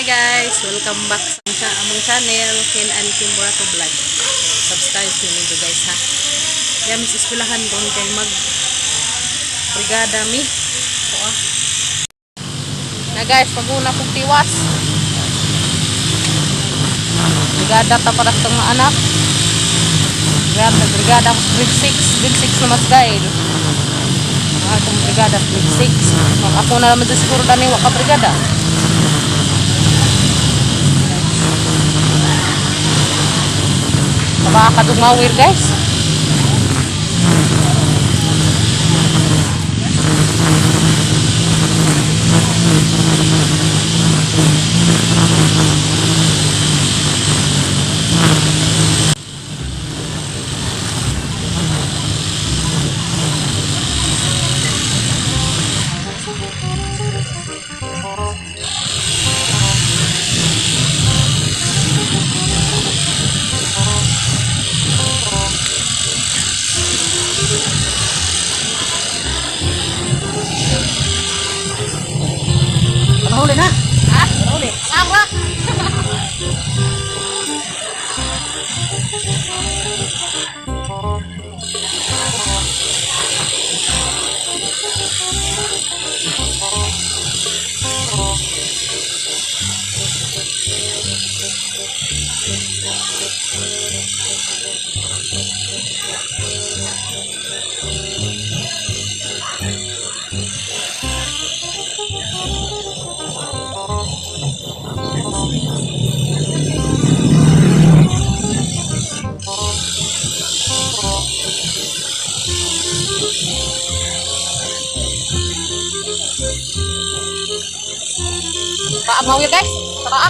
Hi guys, welcome back sa among channel Ken and Kim Burato Vlog. Subscribe to me guys ha. Diyan mis eskwelahan doon kay mag brigada mi. Na guys, paguna pug tiwas. Brigada ta para sa mga anak. Brigada ko grade 6 na mas dahil. Atong brigada grade 6. Ako na naman siguro dani wa ka brigada. Makakadugmawir guys. Huli na. Ha? Huli. Sama. Mau ya guys, tara.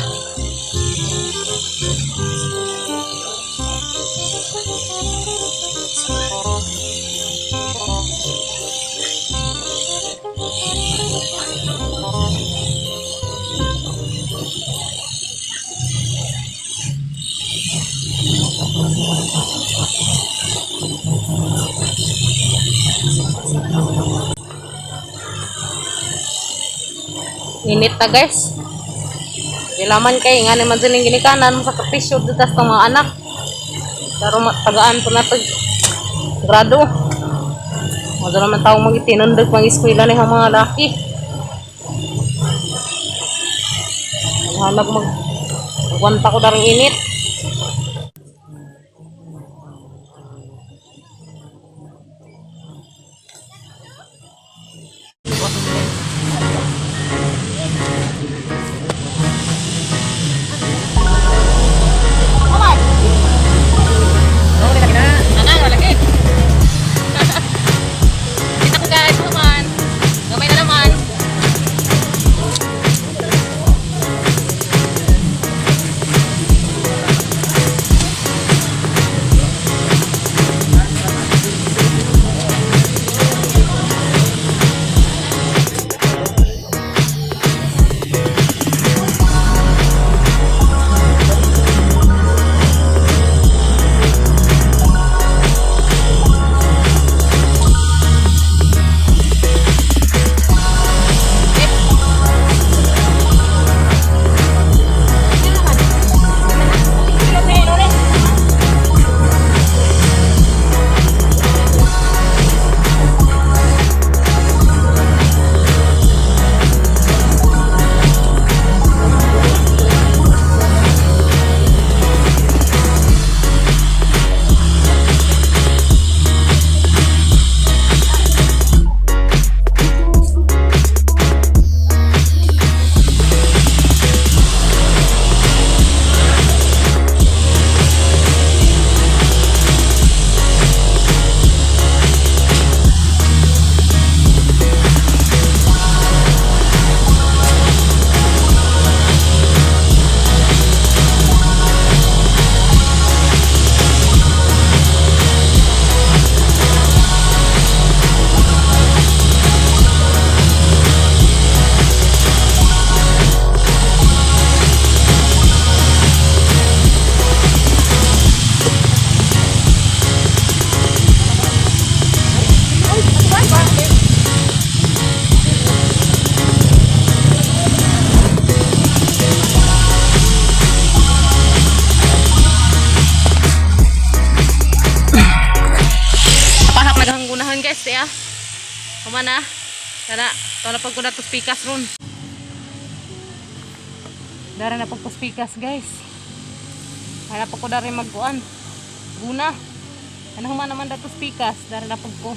Init na guys. Ilaman kay nga naman din ginikanan mo sa kapisyo dito sa mga anak. Pero tagaan po na to grado. Wala naman taong mag-itinundag pang eskwela ni mga laki. Hanap magwanta ko darang init. Kumana? Tara, tara pag ko na to pikas ron. Dara na pag pikas guys. Hanap ako dari magkuan. Guna. Ano man naman dato pikas, dara na pag ko.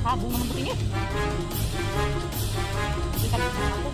Habong naman ko tingin. Ikan ako.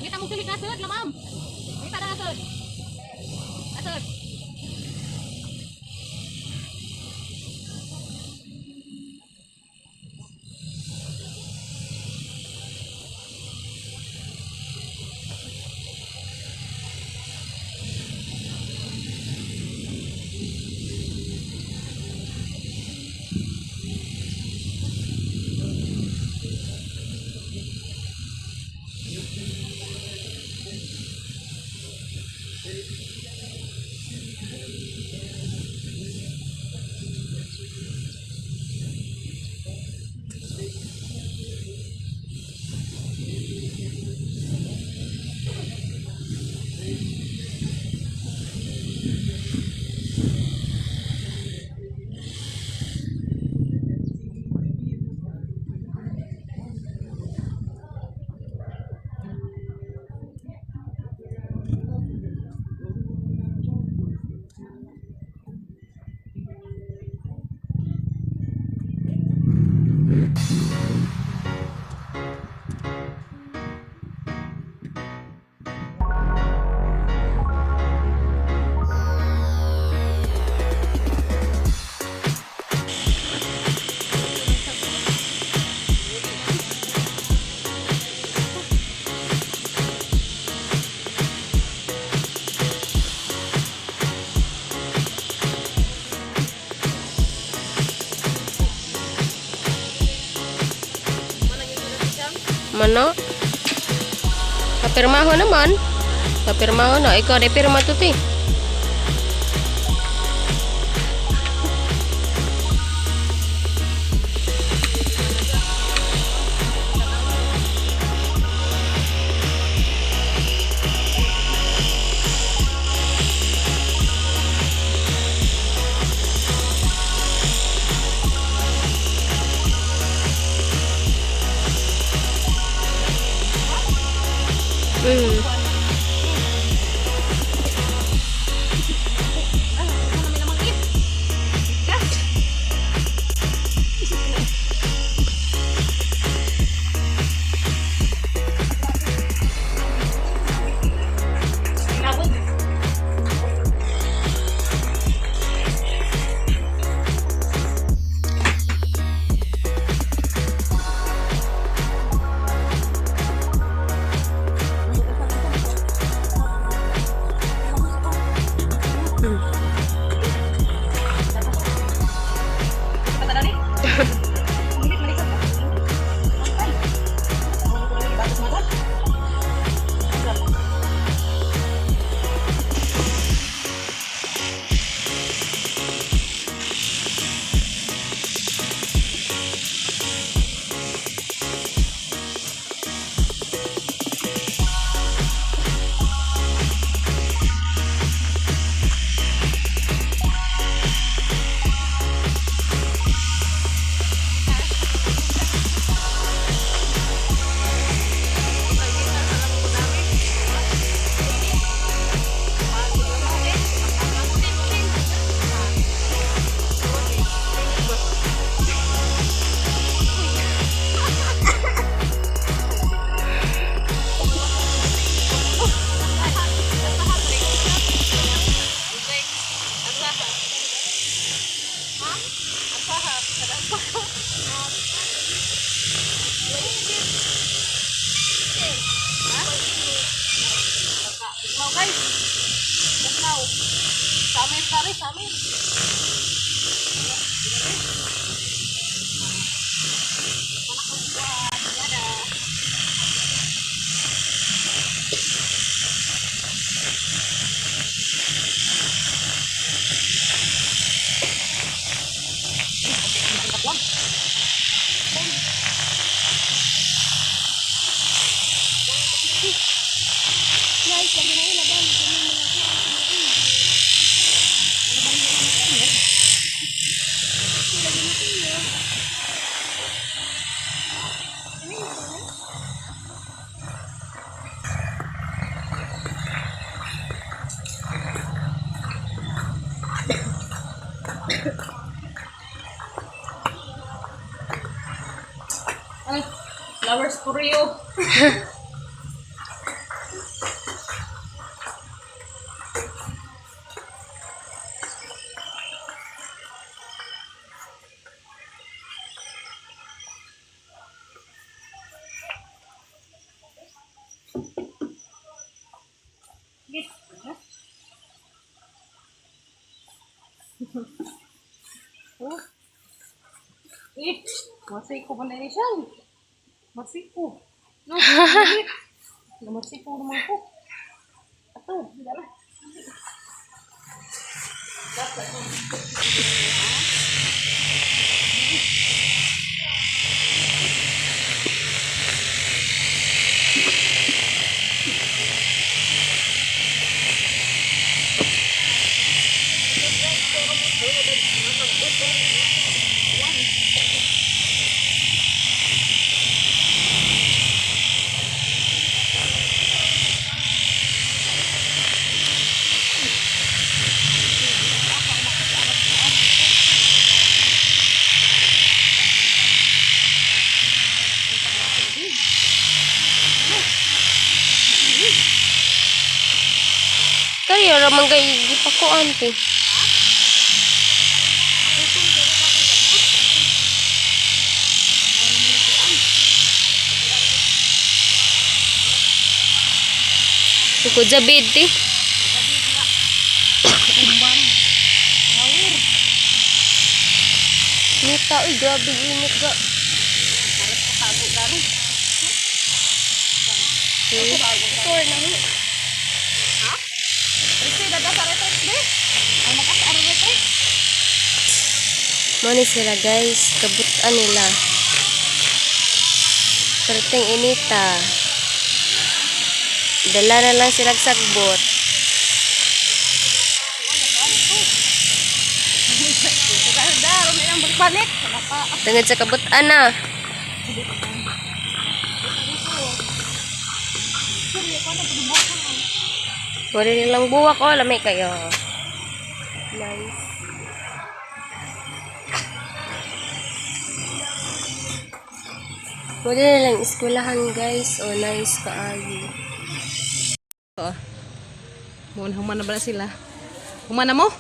Kita mong silig asod, lamam. Kita na asod. Asod. Mana? Kapirmaho naman. Kapirmaho na. Ikaw, di pirma to ti. Flowers for you. Masiko pa na rin siya. Masiko. No, masiko naman ko. Ato, dala. Kaya ramang gay gipakuan ti. Tukod sa bed ti. Nita, uy, grabe init ga. Store na mo. Mani sila guys, kabutan nila. Perting inita. Dala na lang silang sagbot. Tungod sa kabutan na. Wala nilang buwak o, lamay kayo. Nice. Wala nilang eskwelahan guys. O, nice kaayo. Humana ba na sila? Humana mo?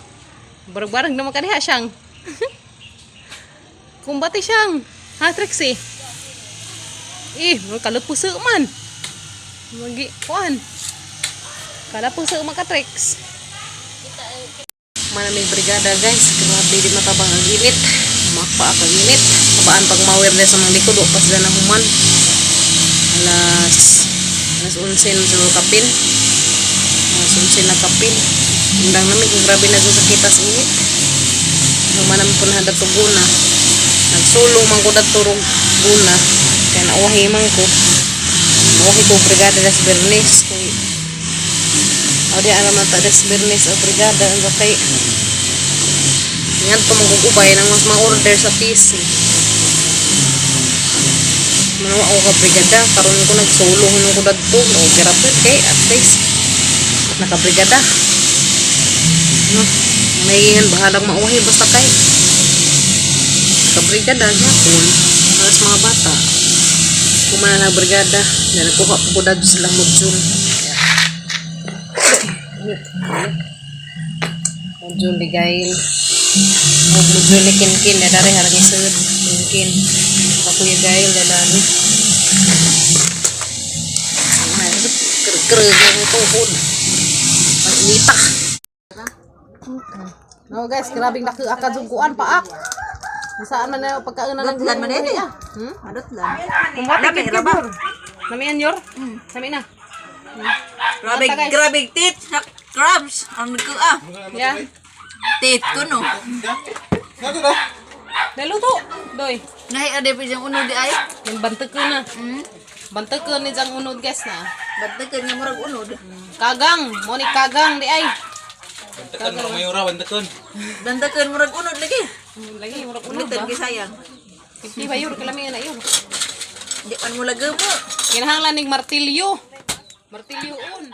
Barang-barang naman kaniha siyang. Kumbati siyang. Ha, Trixie? Kalapuso man. Magi, kuan. Kalapuso man ka, Trix. Manaming brigada guys. Grabe di matabang ang init. Makpa ang init. Kabaan pag ma-awareness sa mga likod. Pas na human. Alas 11 sa kapin. Alas 11 na kapin. Undang namin kung grabe nagsusakita sa init. Human namin po na dato guna. Nagsulo man ko dato guna. Kaya nauwahi man ko. Nauwahi ko brigada das Bernes. O di alam na ta das Bernes o brigada. Ang kay ngayon po magkukubay ng mas ma-order sa PC. Manawa ako ka brigada. Karoon ko nagsulo. Hunong ko dato. Okay rapid kay at least nakabrigada. No, may bahalang mauhi basta kay kabrigada yapon alas mga bata kumana na brigada na nakuha po dad silang module module ligail module kinkin na dari harang isud kinkin ako yung gail na dari kereg yung tuhod ang inita. No guys, grabing akad sungkuan paak. Saan man na pagkaunan ng Dutlan man ito. Dutlan. Lami ra ba? Namian yor? Sami na. Grabe tit sa crabs ang nagkuha. Ya. Tit ko no. Daluto. Doy. Nahi ade pa siyang uno di ay. Yung bantag ko na. Bantag ko ni jang unod guys na. Bantakan nga murag unod. Kagang, mo ni kagang di ay. Bantakan mo mayura, bantakan. Bantakan murag unod lagi. Lagi murag unod Ulitan ba? kay sayang. 50 ba yun kalami na yun. Di man mo lagi mo. Kinahanglan ning martilyo. Martilyo on.